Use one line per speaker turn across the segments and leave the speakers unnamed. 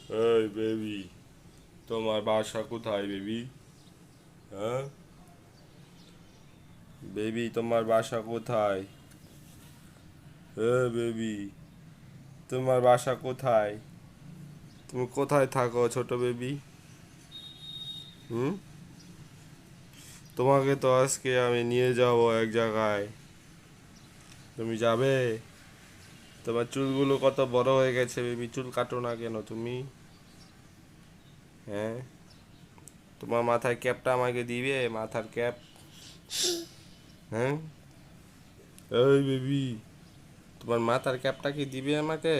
এই বেবি, তোমার বাসা কোথায় বেবি? হ্যাঁ বেবি, তোমার বাসা কোথায়? বেবি, তোমার বাসা কোথায়? তুমি কোথায় থাকো ছোট বেবি? হুম? তোমাকে তো আজকে আমি নিয়ে যাব এক জায়গায়। তুমি যাবে? তোমার চুলগুলো কত বড় হয়ে গেছে বেবি, চুল কাটো না কেন তুমি? হ্যাঁ, তোমার মাথায় ক্যাপটা আমাকে দিবে, মাথার ক্যাপ? হ্যাঁ, এই বেবি, তোমার মাথার ক্যাপটা কি দিবে আমাকে,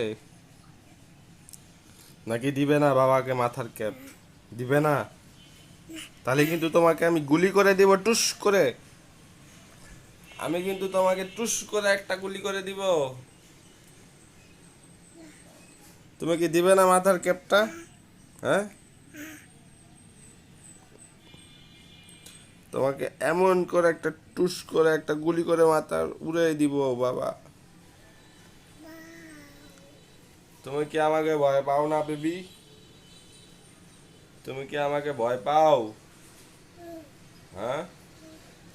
নাকি দিবে না বাবাকে মাথার ক্যাপ? দিবে না? তাহলে কিন্তু তোমাকে আমি গুলি করে দিব, টুস করে। আমি কিন্তু তোমাকে টুস করে একটা গুলি করে দিব। তুমি কি দিবে না মাথার ক্যাপটা? হ্যাঁ, তোমাকে এমন করে একটা টুস করে একটা গুলি করে মাথা উড়ে দিব বাবা। তুমি কি আমাকে ভয় পাও না বেবি? তুমি কি আমাকে ভয় পাও? হ্যাঁ,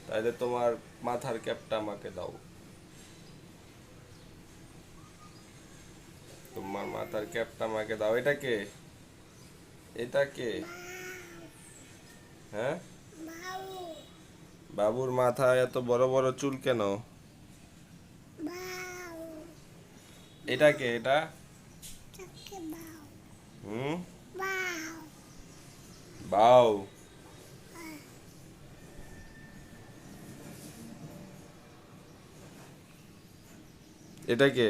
তাইলে তোমার মাথার ক্যাপটা আমাকে দাও। তোমার মাথার ক্যাপটা আমাকে দাও। এটা কে? এটা কে? হ্যাঁ, বাবুর মাথায় এত বড় বড় চুল কেন? এটা কে এটা? হুম? বাউ। এটা কে?